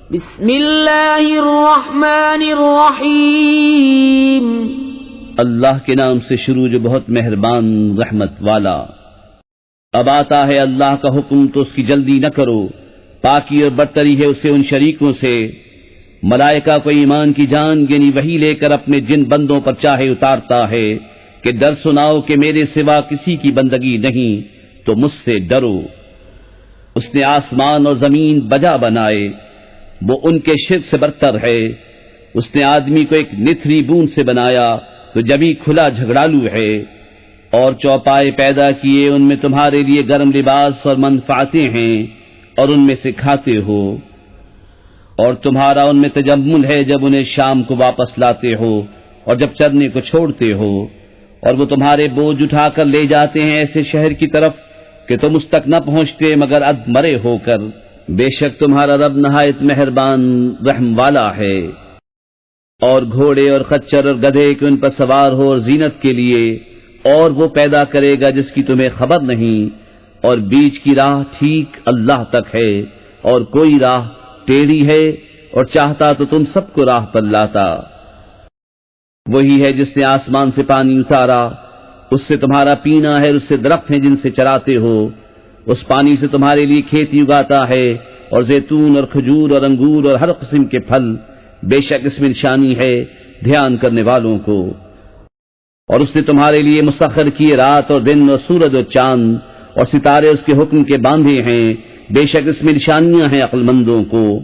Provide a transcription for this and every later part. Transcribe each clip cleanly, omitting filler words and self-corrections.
بسم اللہ الرحمن الرحیم، اللہ کے نام سے شروع جو بہت مہربان رحمت والا۔ اب آتا ہے اللہ کا حکم تو اس کی جلدی نہ کرو، پاکی اور برتری ہے اسے ان شریکوں سے۔ ملائکہ کو ایمان کی جان یعنی وہی لے کر اپنے جن بندوں پر چاہے اتارتا ہے کہ ڈر سناؤ کہ میرے سوا کسی کی بندگی نہیں تو مجھ سے ڈرو۔ اس نے آسمان اور زمین بجا بنائے، وہ ان کے شرک سے برتر ہے۔ اس نے آدمی کو ایک نتھری بوند سے بنایا تو جبھی کھلا جھگڑالو ہے، اور چوپائے پیدا کیے، ان میں تمہارے لیے گرم لباس اور منفعتیں ہیں، اور ان میں سے کھاتے ہو، اور تمہارا ان میں تجمل ہے جب انہیں شام کو واپس لاتے ہو اور جب چرنے کو چھوڑتے ہو، اور وہ تمہارے بوجھ اٹھا کر لے جاتے ہیں ایسے شہر کی طرف کہ تم اس تک نہ پہنچتے مگر اد مرے ہو کر۔ بے شک تمہارا رب نہایت مہربان رحم والا ہے۔ اور گھوڑے اور خچر اور گدھے کہ ان پر سوار ہو اور زینت کے لیے، اور وہ پیدا کرے گا جس کی تمہیں خبر نہیں، اور بیچ کی راہ ٹھیک اللہ تک ہے، اور کوئی راہ ٹیڑھی ہے، اور چاہتا تو تم سب کو راہ پر لاتا۔ وہی ہے جس نے آسمان سے پانی اتارا، اس سے تمہارا پینا ہے، اور اس سے درخت ہیں جن سے چراتے ہو۔ اس پانی سے تمہارے لیے کھیتی اگاتا ہے، اور زیتون اور کھجور اور انگور اور ہر قسم کے پھل۔ بے شک اس میں نشانی ہے دھیان کرنے والوں کو۔ اور اس نے تمہارے لیے مسخر کیے رات اور دن اور سورج اور چاند اور ستارے اس کے حکم کے باندھے ہیں، بے شک اس میں نشانیاں ہیں عقل مندوں کو۔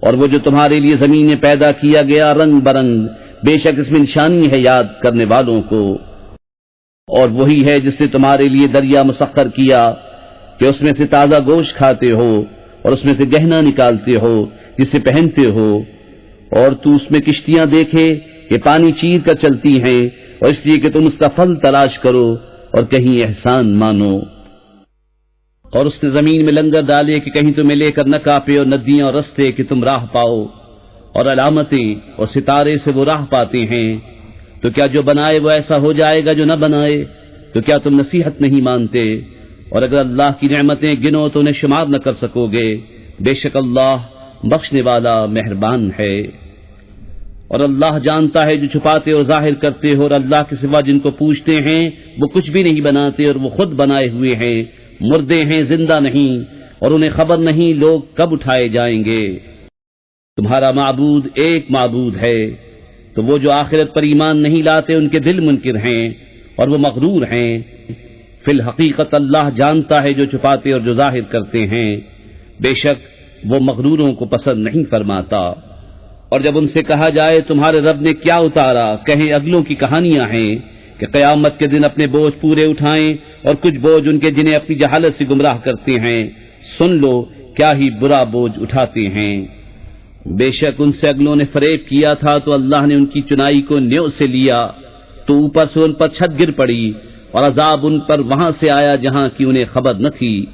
اور وہ جو تمہارے لیے زمینیں پیدا کیا گیا رنگ برنگ، بے شک اس میں نشانی ہے یاد کرنے والوں کو۔ اور وہی ہے جس نے تمہارے لیے دریا مسخر کیا کہ اس میں سے تازہ گوشت کھاتے ہو، اور اس میں سے گہنا نکالتے ہو جسے پہنتے ہو، اور تو اس میں کشتیاں دیکھے کہ پانی چیر کر چلتی ہیں، اور اس لیے کہ تم اس کا پھل تلاش کرو اور کہیں احسان مانو۔ اور اس نے زمین میں لنگر ڈالے کہ کہیں تمہیں لے کر نہ کاپے، اور ندیاں اور رستے کہ تم راہ پاؤ، اور علامتیں اور ستارے سے وہ راہ پاتے ہیں۔ تو کیا جو بنائے وہ ایسا ہو جائے گا جو نہ بنائے؟ تو کیا تم نصیحت نہیں مانتے؟ اور اگر اللہ کی نعمتیں گنو تو انہیں شمار نہ کر سکو گے۔ بے شک اللہ بخشنے والا مہربان ہے۔ اور اللہ جانتا ہے جو چھپاتے اور ظاہر کرتے ہو، اور اللہ کے سوا جن کو پوچھتے ہیں وہ کچھ بھی نہیں بناتے، اور وہ خود بنائے ہوئے ہیں، مردے ہیں زندہ نہیں، اور انہیں خبر نہیں لوگ کب اٹھائے جائیں گے۔ تمہارا معبود ایک معبود ہے، تو وہ جو آخرت پر ایمان نہیں لاتے ان کے دل منکر ہیں اور وہ مغرور ہیں۔ فی الحقیقت اللہ جانتا ہے جو چھپاتے اور جو ظاہر کرتے ہیں، بے شک وہ مغروروں کو پسند نہیں فرماتا۔ اور جب ان سے کہا جائے تمہارے رب نے کیا اتارا، کہیں اگلوں کی کہانیاں ہیں کہ قیامت کے دن اپنے بوجھ پورے اٹھائیں، اور کچھ بوجھ ان کے جنہیں اپنی جہالت سے گمراہ کرتے ہیں۔ سن لو کیا ہی برا بوجھ اٹھاتے ہیں۔ بے شک ان سے اگلوں نے فریب کیا تھا تو اللہ نے ان کی چنائی کو نیو سے لیا، تو اوپر سے ان پر چھت گر پڑی، اور عذاب ان پر وہاں سے آیا جہاں کی انہیں خبر نہ تھی۔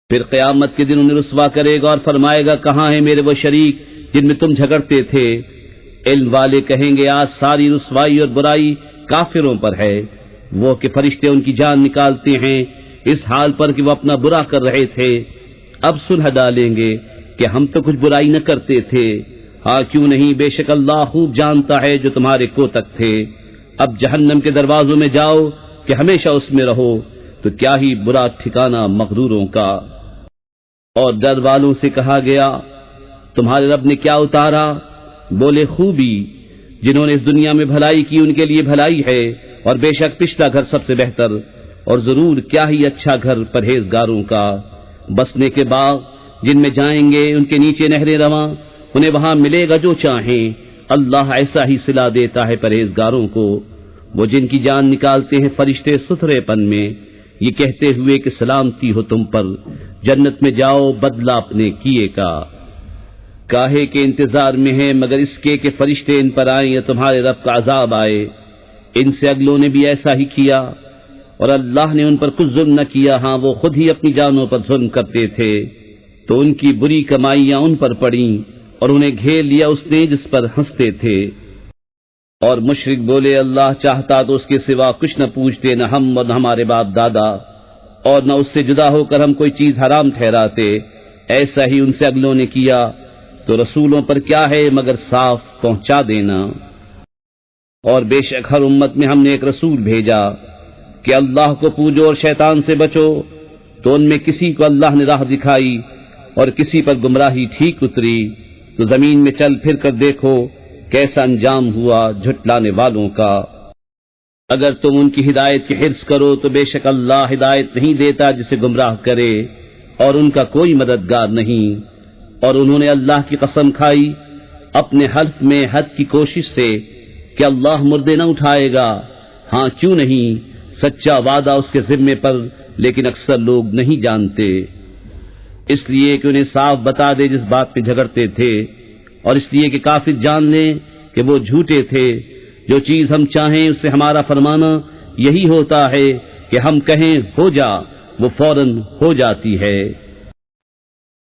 پھر قیامت کے دن انہیں رسوا کرے گا اور فرمائے گا کہاں ہیں میرے وہ شریک جن میں تم جھگڑتے تھے؟ علم والے کہیں گے آج ساری رسوائی اور برائی کافروں پر ہے، وہ کہ فرشتے ان کی جان نکالتے ہیں اس حال پر کہ وہ اپنا برا کر رہے تھے۔ اب سلح ڈالیں گے کہ ہم تو کچھ برائی نہ کرتے تھے۔ ہاں کیوں نہیں، بے شک اللہ خوب جانتا ہے جو تمہارے کوتک تھے۔ اب جہنم کے دروازوں میں جاؤ کہ ہمیشہ اس میں رہو، تو کیا ہی برا ٹھکانہ مغروروں کا۔ اور ڈر والوں سے کہا گیا تمہارے رب نے کیا اتارا؟ بولے خوبی، جنہوں نے اس دنیا میں بھلائی کی ان کے لیے بھلائی ہے، اور بے شک پچھلا گھر سب سے بہتر، اور ضرور کیا ہی اچھا گھر پرہیزگاروں کا۔ بسنے کے باغ جن میں جائیں گے ان کے نیچے نہریں رواں، انہیں وہاں ملے گا جو چاہیں۔ اللہ ایسا ہی صلہ دیتا ہے پرہیزگاروں کو۔ وہ جن کی جان نکالتے ہیں فرشتے ستھرے پن میں، یہ کہتے ہوئے کہ سلامتی ہو تم پر، جنت میں جاؤ بدلہ اپنے کیے کا۔ کاہے کے انتظار میں ہے مگر اس کے کہ فرشتے ان پر آئیں یا تمہارے رب کا عذاب آئے۔ ان سے اگلوں نے بھی ایسا ہی کیا، اور اللہ نے ان پر کچھ ظلم نہ کیا، ہاں وہ خود ہی اپنی جانوں پر ظلم کرتے تھے، تو ان کی بری کمائیاں ان پر پڑیں، اور انہیں گھیر لیا اس نے جس پر ہنستے تھے۔ اور مشرک بولے اللہ چاہتا تو اس کے سوا کچھ نہ پوچھتے، نہ ہم اور نہ ہمارے باپ دادا، اور نہ اس سے جدا ہو کر ہم کوئی چیز حرام ٹھہراتے۔ ایسا ہی ان سے اگلوں نے کیا، تو رسولوں پر کیا ہے مگر صاف پہنچا دینا۔ اور بے شک ہر امت میں ہم نے ایک رسول بھیجا کہ اللہ کو پوجو اور شیطان سے بچو، تو ان میں کسی کو اللہ نے راہ دکھائی اور کسی پر گمراہی ٹھیک اتری، تو زمین میں چل پھر کر دیکھو کیسا انجام ہوا جھٹلانے والوں کا۔ اگر تم ان کی ہدایت کی حرص کرو تو بے شک اللہ ہدایت نہیں دیتا جسے گمراہ کرے، اور ان کا کوئی مددگار نہیں۔ اور انہوں نے اللہ کی قسم کھائی اپنے حلف میں حد کی کوشش سے کہ اللہ مردے نہ اٹھائے گا، ہاں کیوں نہیں، سچا وعدہ اس کے ذمے پر، لیکن اکثر لوگ نہیں جانتے، اس لیے کہ انہیں صاف بتا دے جس بات پہ جھگڑتے تھے، اور اس لیے کہ کافر جان لیں کہ وہ جھوٹے تھے۔ جو چیز ہم چاہیں اس سے ہمارا فرمانا یہی ہوتا ہے کہ ہم کہیں ہو جا، وہ فوراً ہو جاتی ہے۔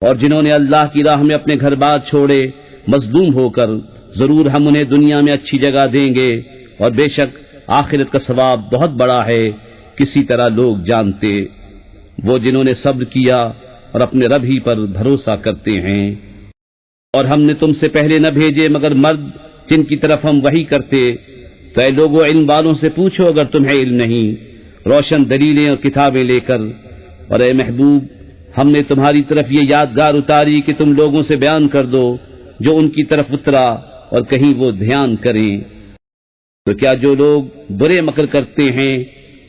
اور جنہوں نے اللہ کی راہ میں اپنے گھر بار چھوڑے مظلوم ہو کر، ضرور ہم انہیں دنیا میں اچھی جگہ دیں گے، اور بے شک آخرت کا ثواب بہت بڑا ہے، کسی طرح لوگ جانتے۔ وہ جنہوں نے صبر کیا اور اپنے رب ہی پر بھروسہ کرتے ہیں۔ اور ہم نے تم سے پہلے نہ بھیجے مگر مرد جن کی طرف ہم وحی کرتے، تو اے لوگوں علم والوں سے پوچھو اگر تمہیں علم نہیں، روشن دلیلیں اور کتابیں لے کر۔ اور اے محبوب، ہم نے تمہاری طرف یہ یادگار اتاری کہ تم لوگوں سے بیان کر دو جو ان کی طرف اترا، اور کہیں وہ دھیان کریں۔ تو کیا جو لوگ برے مکر کرتے ہیں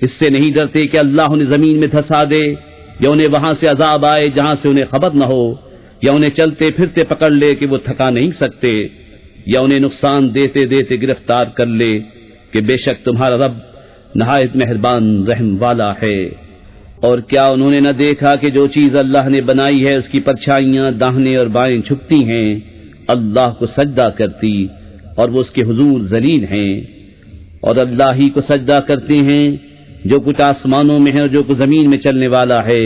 اس سے نہیں ڈرتے کہ اللہ انہیں زمین میں دھسا دے، یا انہیں وہاں سے عذاب آئے جہاں سے انہیں خبر نہ ہو، یا انہیں چلتے پھرتے پکڑ لے کہ وہ تھکا نہیں سکتے، یا انہیں نقصان دیتے دیتے گرفتار کر لے، کہ بے شک تمہارا رب نہایت مہربان رحم والا ہے۔ اور کیا انہوں نے نہ دیکھا کہ جو چیز اللہ نے بنائی ہے اس کی پرچھائیاں داہنے اور بائیں جھکتی ہیں، اللہ کو سجدہ کرتی، اور وہ اس کے حضور ذلیل ہیں۔ اور اللہ ہی کو سجدہ کرتے ہیں جو کچھ آسمانوں میں ہے اور جو کچھ زمین میں چلنے والا ہے،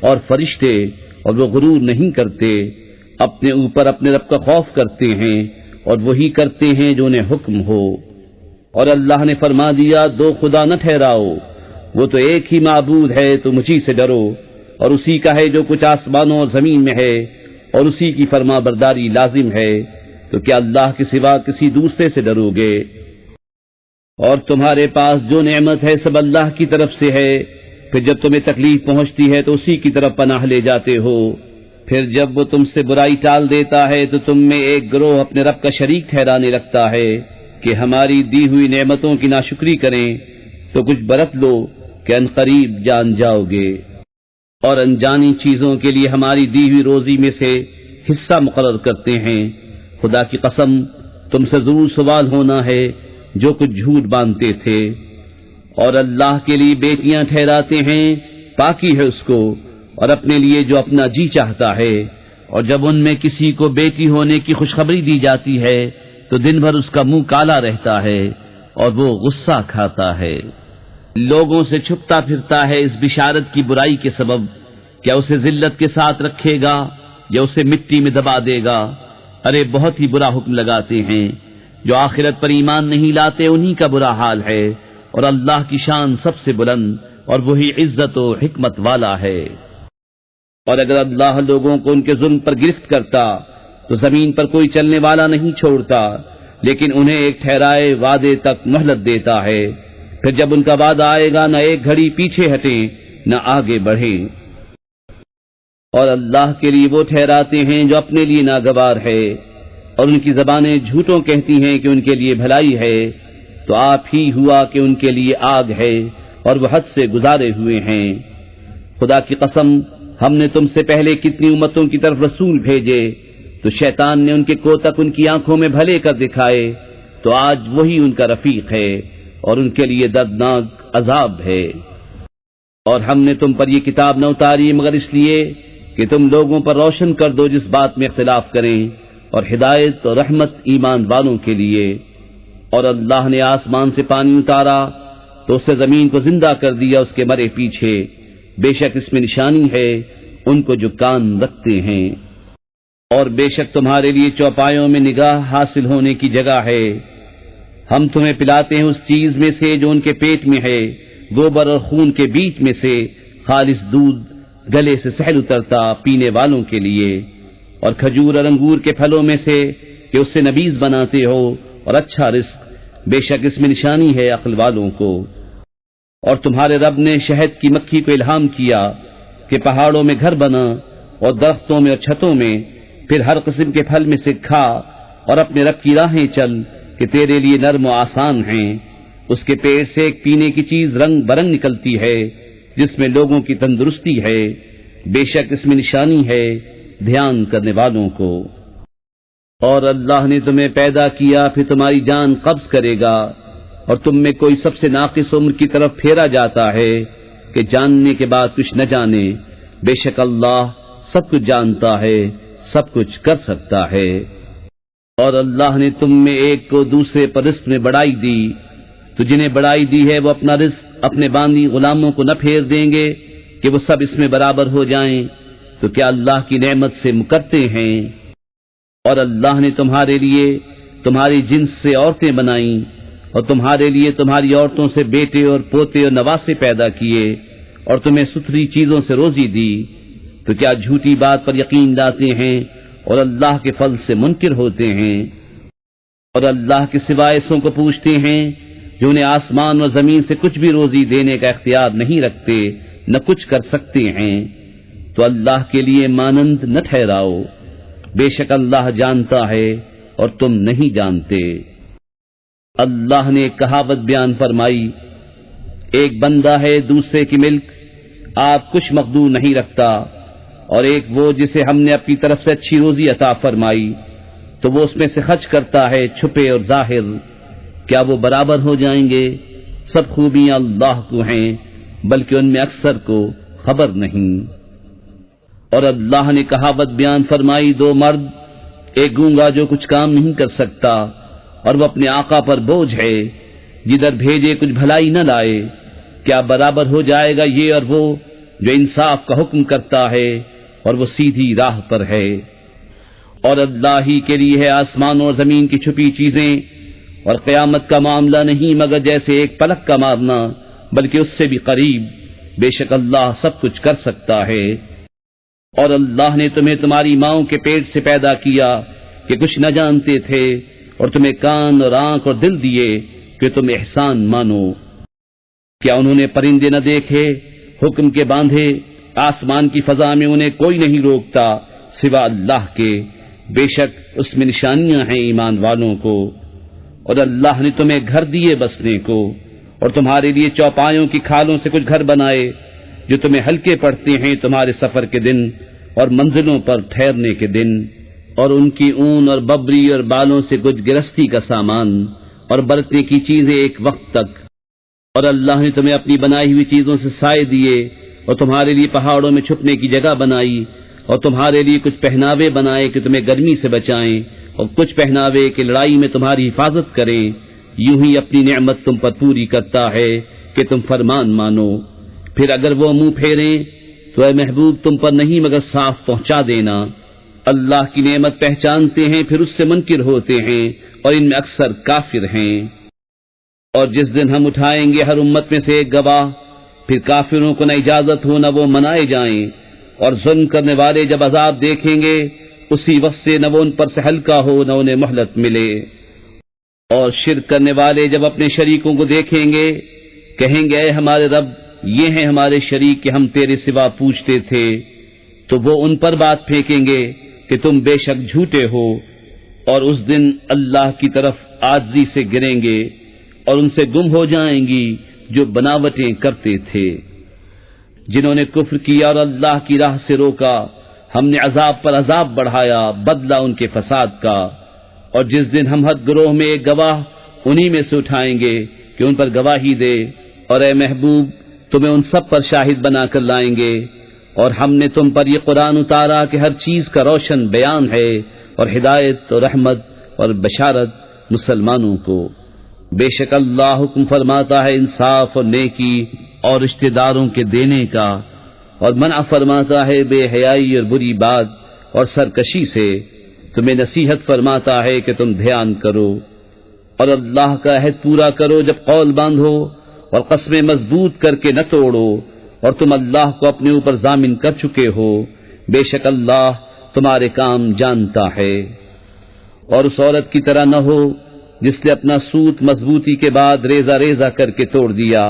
اور فرشتے، اور وہ غرور نہیں کرتے، اپنے اوپر اپنے رب کا خوف کرتے ہیں، اور وہی کرتے ہیں جو انہیں حکم ہو۔ اور اللہ نے فرما دیا دو خدا نہ ٹھہراؤ، وہ تو ایک ہی معبود ہے، تو مجھی سے ڈرو، اور اسی کا ہے جو کچھ آسمانوں اور زمین میں ہے، اور اسی کی فرما برداری لازم ہے، تو کیا اللہ کے سوا کسی دوسرے سے ڈرو گے؟ اور تمہارے پاس جو نعمت ہے سب اللہ کی طرف سے ہے، پھر جب تمہیں تکلیف پہنچتی ہے تو اسی کی طرف پناہ لے جاتے ہو، پھر جب وہ تم سے برائی ٹال دیتا ہے تو تم میں ایک گروہ اپنے رب کا شریک ٹھہرانے لگتا ہے کہ ہماری دی ہوئی نعمتوں کی ناشکری کریں، تو کچھ برت لو کہ ان قریب جان جاؤ گے۔ اور انجانی چیزوں کے لیے ہماری دی ہوئی روزی میں سے حصہ مقرر کرتے ہیں، خدا کی قسم تم سے ضرور سوال ہونا ہے جو کچھ جھوٹ باندھتے تھے۔ اور اللہ کے لیے بیٹیاں ٹھہراتے ہیں، پاکی ہے اس کو، اور اپنے لیے جو اپنا جی چاہتا ہے، اور جب ان میں کسی کو بیٹی ہونے کی خوشخبری دی جاتی ہے تو دن بھر اس کا منہ کالا رہتا ہے اور وہ غصہ کھاتا ہے، لوگوں سے چھپتا پھرتا ہے اس بشارت کی برائی کے سبب، کیا اسے ذلت کے ساتھ رکھے گا یا اسے مٹی میں دبا دے گا؟ ارے بہت ہی برا حکم لگاتے ہیں، جو آخرت پر ایمان نہیں لاتے انہی کا برا حال ہے، اور اللہ کی شان سب سے بلند اور وہی عزت و حکمت والا ہے۔ اور اگر اللہ لوگوں کو ان کے ظلم پر گرفت کرتا تو زمین پر کوئی چلنے والا نہیں چھوڑتا، لیکن انہیں ایک ٹھہرائے وعدے تک مہلت دیتا ہے، پھر جب ان کا وعدہ آئے گا نہ ایک گھڑی پیچھے ہٹیں نہ آگے بڑھیں۔ اور اللہ کے لیے وہ ٹھہراتے ہیں جو اپنے لیے ناگوار ہے، اور ان کی زبانیں جھوٹوں کہتی ہیں کہ ان کے لیے بھلائی ہے، تو آپ ہی ہوا کہ ان کے لیے آگ ہے اور وہ حد سے گزارے ہوئے ہیں۔ خدا کی قسم ہم نے تم سے پہلے کتنی امتوں کی طرف رسول بھیجے، تو شیطان نے ان کے کوتک ان کی آنکھوں میں بھلے کر دکھائے، تو آج وہی ان کا رفیق ہے اور ان کے لیے دردناک عذاب ہے۔ اور ہم نے تم پر یہ کتاب نہ اتاری مگر اس لیے کہ تم لوگوں پر روشن کر دو جس بات میں اختلاف کریں، اور ہدایت اور رحمت ایمان والوں کے لیے۔ اور اللہ نے آسمان سے پانی اتارا تو اس سے زمین کو زندہ کر دیا اس کے مرے پیچھے، بے شک اس میں نشانی ہے ان کو جو کان رکھتے ہیں۔ اور بے شک تمہارے لیے چوپایوں میں نگاہ حاصل ہونے کی جگہ ہے، ہم تمہیں پلاتے ہیں اس چیز میں سے جو ان کے پیٹ میں ہے، گوبر اور خون کے بیچ میں سے خالص دودھ، گلے سے سہل اترتا پینے والوں کے لیے۔ اور کھجور اور انگور کے پھلوں میں سے کہ اس سے نبیذ بناتے ہو، اور اچھا رزق، بے شک اس میں نشانی ہے عقل والوں کو۔ اور تمہارے رب نے شہد کی مکھی کو الہام کیا کہ پہاڑوں میں گھر بنا اور درختوں میں اور چھتوں میں، پھر ہر قسم کے پھل میں سے کھا اور اپنے رب کی راہیں چل کہ تیرے لیے نرم و آسان ہیں۔ اس کے پیڑ سے ایک پینے کی چیز رنگ برنگ نکلتی ہے جس میں لوگوں کی تندرستی ہے، بے شک اس میں نشانی ہے دھیان کرنے والوں کو۔ اور اللہ نے تمہیں پیدا کیا پھر تمہاری جان قبض کرے گا، اور تم میں کوئی سب سے ناقص عمر کی طرف پھیرا جاتا ہے کہ جاننے کے بعد کچھ نہ جانے، بے شک اللہ سب کچھ جانتا ہے، سب کچھ کر سکتا ہے۔ اور اللہ نے تم میں ایک کو دوسرے پر رزق میں بڑائی دی، تو جنہیں بڑائی دی ہے وہ اپنا رزق اپنے باندی غلاموں کو نہ پھیر دیں گے کہ وہ سب اس میں برابر ہو جائیں، تو کیا اللہ کی نعمت سے مکرتے ہیں؟ اور اللہ نے تمہارے لیے تمہاری جنس سے عورتیں بنائیں، اور تمہارے لیے تمہاری عورتوں سے بیٹے اور پوتے اور نواسے پیدا کیے، اور تمہیں ستھری چیزوں سے روزی دی، تو کیا جھوٹی بات پر یقین لاتے ہیں اور اللہ کے فضل سے منکر ہوتے ہیں؟ اور اللہ کے سوائے ایسوں کو پوچھتے ہیں جو انہیں آسمان اور زمین سے کچھ بھی روزی دینے کا اختیار نہیں رکھتے، نہ کچھ کر سکتے ہیں، تو اللہ کے لیے مانند نہ ٹھہراؤ، بے شک اللہ جانتا ہے اور تم نہیں جانتے۔ اللہ نے ایک کہاوت بیان فرمائی، ایک بندہ ہے دوسرے کی ملک، آپ کچھ مقدور نہیں رکھتا، اور ایک وہ جسے ہم نے اپنی طرف سے اچھی روزی عطا فرمائی تو وہ اس میں سے خرچ کرتا ہے چھپے اور ظاہر، کیا وہ برابر ہو جائیں گے؟ سب خوبیاں اللہ کو ہیں، بلکہ ان میں اکثر کو خبر نہیں۔ اور اللہ نے کہاوت بیان فرمائی، دو مرد، ایک گونگا جو کچھ کام نہیں کر سکتا اور وہ اپنے آقا پر بوجھ ہے، جدھر بھیجے کچھ بھلائی نہ لائے، کیا برابر ہو جائے گا یہ اور وہ جو انصاف کا حکم کرتا ہے اور وہ سیدھی راہ پر ہے؟ اور اللہ ہی کے لیے ہے آسمان اور زمین کی چھپی چیزیں، اور قیامت کا معاملہ نہیں مگر جیسے ایک پلک کا مارنا، بلکہ اس سے بھی قریب، بے شک اللہ سب کچھ کر سکتا ہے۔ اور اللہ نے تمہیں تمہاری ماؤں کے پیٹ سے پیدا کیا کہ کچھ نہ جانتے تھے، اور تمہیں کان اور آنکھ اور دل دیے کہ تم احسان مانو۔ کیا انہوں نے پرندے نہ دیکھے حکم کے باندھے؟ آسمان کی فضا میں انہیں کوئی نہیں روکتا سوا اللہ کے، بے شک اس میں نشانیاں ہیں ایمان والوں کو۔ اور اللہ نے تمہیں گھر دیے بسنے کو، اور تمہارے لیے چوپایوں کی کھالوں سے کچھ گھر بنائے جو تمہیں ہلکے پڑتے ہیں تمہارے سفر کے دن اور منزلوں پر ٹھہرنے کے دن، اور ان کی اون اور ببری اور بالوں سے کچھ گرستی کا سامان اور برتنے کی چیزیں ایک وقت تک۔ اور اللہ نے تمہیں اپنی بنائی ہوئی چیزوں سے سائے دیے، اور تمہارے لیے پہاڑوں میں چھپنے کی جگہ بنائی، اور تمہارے لیے کچھ پہناوے بنائے کہ تمہیں گرمی سے بچائیں، اور کچھ پہناوے کہ لڑائی میں تمہاری حفاظت کریں۔ یوں ہی اپنی نعمت تم پر پوری کرتا ہے کہ تم فرمان مانو۔ پھر اگر وہ منہ پھیریں تو اے محبوب تم پر نہیں مگر صاف پہنچا دینا۔ اللہ کی نعمت پہچانتے ہیں پھر اس سے منکر ہوتے ہیں، اور ان میں اکثر کافر ہیں۔ اور جس دن ہم اٹھائیں گے ہر امت میں سے ایک گواہ، پھر کافروں کو نہ اجازت ہو نہ وہ منائے جائیں، اور ظلم کرنے والے جب عذاب دیکھیں گے اسی وقت سے نہ وہ ان پر سے ہلکا ہو نہ انہیں مہلت ملے۔ اور شرک کرنے والے جب اپنے شریکوں کو دیکھیں گے کہیں گے اے ہمارے رب، یہ ہیں ہمارے شریک کہ ہم تیرے سوا پوچھتے تھے، تو وہ ان پر بات پھینکیں گے کہ تم بے شک جھوٹے ہو، اور اس دن اللہ کی طرف عاجزی سے گریں گے اور ان سے گم ہو جائیں گی جو بناوٹیں کرتے تھے۔ جنہوں نے کفر کیا اور اللہ کی راہ سے روکا، ہم نے عذاب پر عذاب بڑھایا، بدلہ ان کے فساد کا۔ اور جس دن ہم ہر گروہ میں ایک گواہ انہی میں سے اٹھائیں گے کہ ان پر گواہی دے، اور اے محبوب تمہیں ان سب پر شاہد بنا کر لائیں گے۔ اور ہم نے تم پر یہ قرآن اتارا کہ ہر چیز کا روشن بیان ہے، اور ہدایت اور رحمت اور بشارت مسلمانوں کو۔ بے شک اللہ حکم فرماتا ہے انصاف اور نیکی اور رشتہ داروں کے دینے کا، اور منع فرماتا ہے بے حیائی اور بری بات اور سرکشی سے، تمہیں نصیحت فرماتا ہے کہ تم دھیان کرو۔ اور اللہ کا عہد پورا کرو جب قول باندھو، اور قسمیں مضبوط کر کے نہ توڑو، اور تم اللہ کو اپنے اوپر ضامن کر چکے ہو، بے شک اللہ تمہارے کام جانتا ہے۔ اور اس عورت کی طرح نہ ہو جس نے اپنا سوت مضبوطی کے بعد ریزہ ریزہ کر کے توڑ دیا۔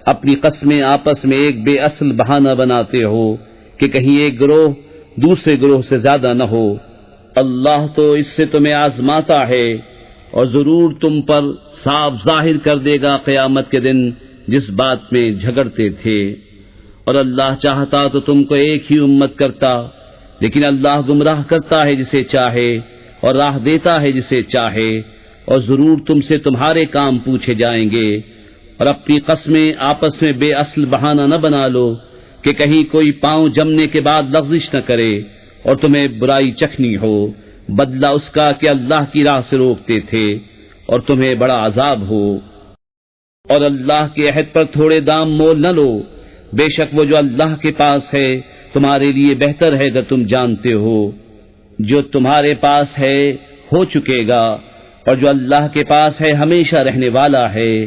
اپنی قسمیں آپس میں ایک بے اصل بہانہ بناتے ہو کہ کہیں ایک گروہ دوسرے گروہ سے زیادہ نہ ہو۔ اللہ تو اس سے تمہیں آزماتا ہے، اور ضرور تم پر صاف ظاہر کر دے گا قیامت کے دن جس بات میں جھگڑتے تھے۔ اور اللہ چاہتا تو تم کو ایک ہی امت کرتا، لیکن اللہ گمراہ کرتا ہے جسے چاہے اور راہ دیتا ہے جسے چاہے، اور ضرور تم سے تمہارے کام پوچھے جائیں گے۔ اور اپنی قسمیں آپس میں بے اصل بہانہ نہ بنا لو کہ کہیں کوئی پاؤں جمنے کے بعد لغزش نہ کرے اور تمہیں برائی چکھنی ہو، بدلہ اس کا کہ اللہ کی راہ سے روکتے تھے اور تمہیں بڑا عذاب ہو۔ اور اللہ کے عہد پر تھوڑے دام مول نہ لو، بے شک وہ جو اللہ کے پاس ہے تمہارے لیے بہتر ہے اگر تم جانتے ہو۔ جو تمہارے پاس ہے ہو چکے گا، اور جو اللہ کے پاس ہے ہمیشہ رہنے والا ہے۔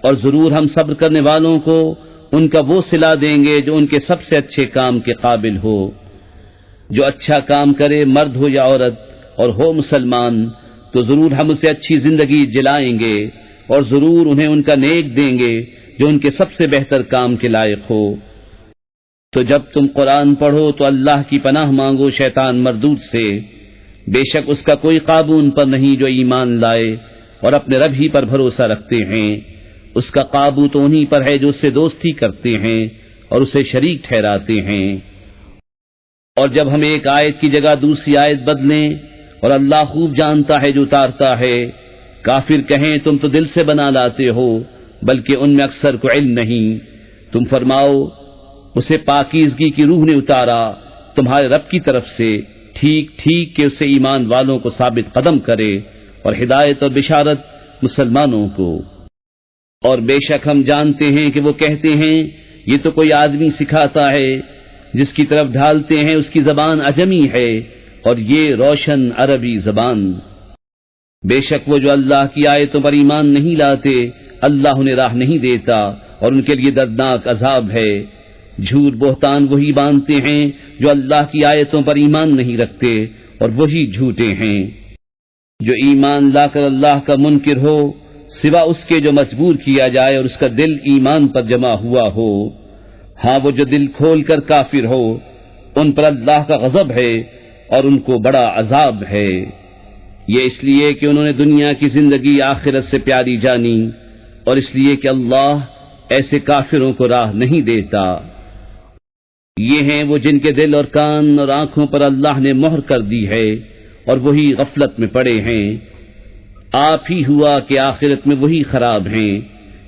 اور ضرور ہم صبر کرنے والوں کو ان کا وہ صلہ دیں گے جو ان کے سب سے اچھے کام کے قابل ہو۔ جو اچھا کام کرے مرد ہو یا عورت اور ہو مسلمان تو ضرور ہم اسے اچھی زندگی جلائیں گے، اور ضرور انہیں ان کا نیک دیں گے جو ان کے سب سے بہتر کام کے لائق ہو۔ تو جب تم قرآن پڑھو تو اللہ کی پناہ مانگو شیطان مردود سے، بے شک اس کا کوئی قابو ان پر نہیں جو ایمان لائے اور اپنے رب ہی پر بھروسہ رکھتے ہیں۔ اس کا قابو تو انہی پر ہے جو اس سے دوستی کرتے ہیں اور اسے شریک ٹھہراتے ہیں۔ اور جب ہم ایک آیت کی جگہ دوسری آیت بدلیں، اور اللہ خوب جانتا ہے جو اتارتا ہے، کافر کہیں تم تو دل سے بنا لاتے ہو بلکہ ان میں اکثر کو علم نہیں۔ تم فرماؤ اسے پاکیزگی کی روح نے اتارا تمہارے رب کی طرف سے، ٹھیک ٹھیک کہ اسے ایمان والوں کو ثابت قدم کرے اور ہدایت اور بشارت مسلمانوں کو۔ اور بے شک ہم جانتے ہیں کہ وہ کہتے ہیں یہ تو کوئی آدمی سکھاتا ہے، جس کی طرف ڈھالتے ہیں اس کی زبان عجمی ہے اور یہ روشن عربی زبان۔ بے شک وہ جو اللہ کی آیتوں پر ایمان نہیں لاتے اللہ انہیں راہ نہیں دیتا اور ان کے لیے دردناک عذاب ہے۔ جھوٹ بہتان وہی باندھتے ہیں جو اللہ کی آیتوں پر ایمان نہیں رکھتے، اور وہی جھوٹے ہیں۔ جو ایمان لا کر اللہ کا منکر ہو سوا اس کے جو مجبور کیا جائے اور اس کا دل ایمان پر جمع ہوا ہو، ہاں وہ جو دل کھول کر کافر ہو ان پر اللہ کا غضب ہے اور ان کو بڑا عذاب ہے۔ یہ اس لیے کہ انہوں نے دنیا کی زندگی آخرت سے پیاری جانی، اور اس لیے کہ اللہ ایسے کافروں کو راہ نہیں دیتا۔ یہ ہیں وہ جن کے دل اور کان اور آنکھوں پر اللہ نے مہر کر دی ہے اور وہی غفلت میں پڑے ہیں۔ آپ ہی ہوا کہ آخرت میں وہی خراب ہیں۔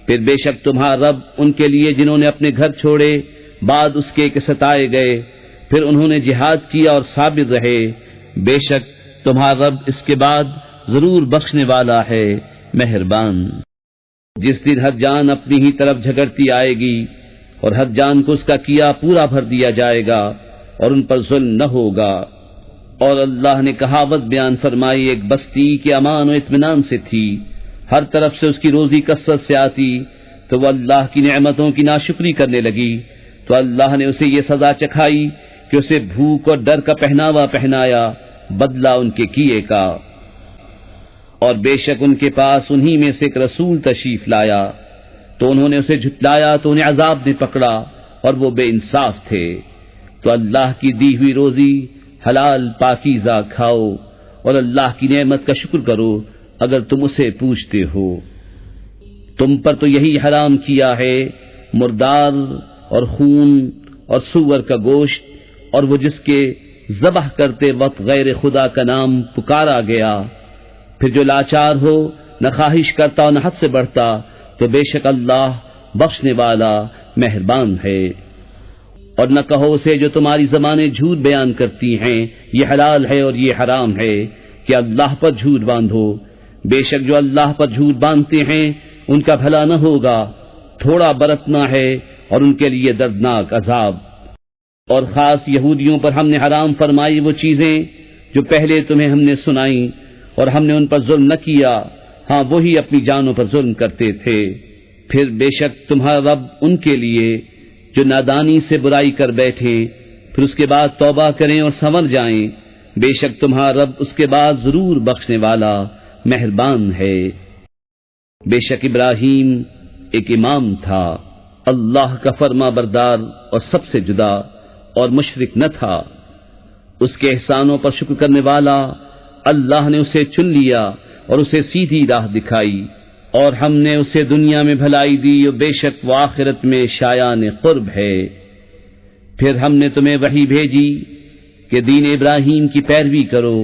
پھر بے شک تمہارا رب ان کے لیے جنہوں نے اپنے گھر چھوڑے بعد اس کے کہ ستائے گئے، پھر انہوں نے جہاد کیا اور صابر رہے، بے شک تمہارا رب اس کے بعد ضرور بخشنے والا ہے، مہربان۔ جس دن ہر جان اپنی ہی طرف جھگڑتی آئے گی اور ہر جان کو اس کا کیا پورا بھر دیا جائے گا اور ان پر ظلم نہ ہوگا۔ اور اللہ نے کہاوت بیان فرمائی، ایک بستی کے امان و اطمینان سے تھی، ہر طرف سے اس کی روزی کثرت سے آتی، تو وہ اللہ کی نعمتوں کی ناشکری کرنے لگی تو اللہ نے اسے یہ سزا چکھائی کہ اسے بھوک اور ڈر کا پہناوا پہنایا، بدلہ ان کے کیے کا۔ اور بے شک ان کے پاس انہی میں سے ایک رسول تشریف لایا تو انہوں نے اسے جھٹلایا تو انہیں عذاب نے پکڑا اور وہ بے انصاف تھے۔ تو اللہ کی دی ہوئی روزی حلال پاکیزہ کھاؤ اور اللہ کی نعمت کا شکر کرو اگر تم اسے پوچھتے ہو۔ تم پر تو یہی حرام کیا ہے مردار اور خون اور سور کا گوشت، اور وہ جس کے ذبح کرتے وقت غیر خدا کا نام پکارا گیا۔ پھر جو لاچار ہو نہ خواہش کرتا اور نہ حد سے بڑھتا تو بے شک اللہ بخشنے والا مہربان ہے۔ اور نہ کہو اسے جو تمہاری زبانیں جھوٹ بیان کرتی ہیں یہ حلال ہے اور یہ حرام ہے کہ اللہ پر جھوٹ باندھو، بے شک جو اللہ پر جھوٹ باندھتے ہیں ان کا بھلا نہ ہوگا، تھوڑا برتنا ہے اور ان کے لیے دردناک عذاب۔ اور خاص یہودیوں پر ہم نے حرام فرمائی وہ چیزیں جو پہلے تمہیں ہم نے سنائیں، اور ہم نے ان پر ظلم نہ کیا، ہاں وہی اپنی جانوں پر ظلم کرتے تھے۔ پھر بے شک تمہارا رب ان کے لیے جو نادانی سے برائی کر بیٹھے پھر اس کے بعد توبہ کریں اور سنور جائیں بے شک تمہارا رب اس کے بعد ضرور بخشنے والا مہربان ہے۔ بے شک ابراہیم ایک امام تھا، اللہ کا فرما بردار اور سب سے جدا اور مشرک نہ تھا۔ اس کے احسانوں پر شکر کرنے والا، اللہ نے اسے چن لیا اور اسے سیدھی راہ دکھائی، اور ہم نے اسے دنیا میں بھلائی دی اور بے شک وہ آخرت میں شایان قرب ہے۔ پھر ہم نے تمہیں وحی بھیجی کہ دین ابراہیم کی پیروی کرو،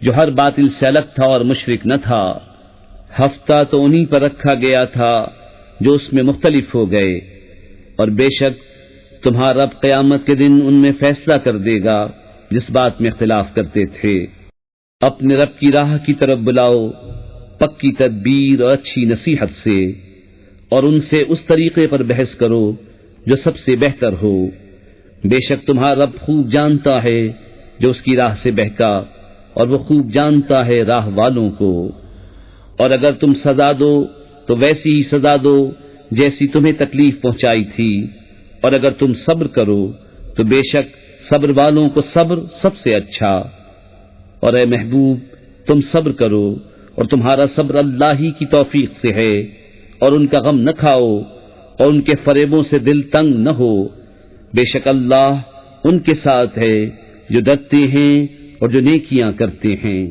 جو ہر باطل سے الگ تھا اور مشرک نہ تھا۔ ہفتہ تو انہی پر رکھا گیا تھا جو اس میں مختلف ہو گئے، اور بے شک تمہارا رب قیامت کے دن ان میں فیصلہ کر دے گا جس بات میں اختلاف کرتے تھے۔ اپنے رب کی راہ کی طرف بلاؤ پکی تدبیر اور اچھی نصیحت سے، اور ان سے اس طریقے پر بحث کرو جو سب سے بہتر ہو۔ بے شک تمہارا رب خوب جانتا ہے جو اس کی راہ سے بہکا، اور وہ خوب جانتا ہے راہ والوں کو۔ اور اگر تم سزا دو تو ویسی ہی سزا دو جیسی تمہیں تکلیف پہنچائی تھی، اور اگر تم صبر کرو تو بے شک صبر والوں کو صبر سب سے اچھا۔ اور اے محبوب تم صبر کرو، اور تمہارا صبر اللہ ہی کی توفیق سے ہے، اور ان کا غم نہ کھاؤ اور ان کے فریبوں سے دل تنگ نہ ہو۔ بے شک اللہ ان کے ساتھ ہے جو ڈرتے ہیں اور جو نیکیاں کرتے ہیں۔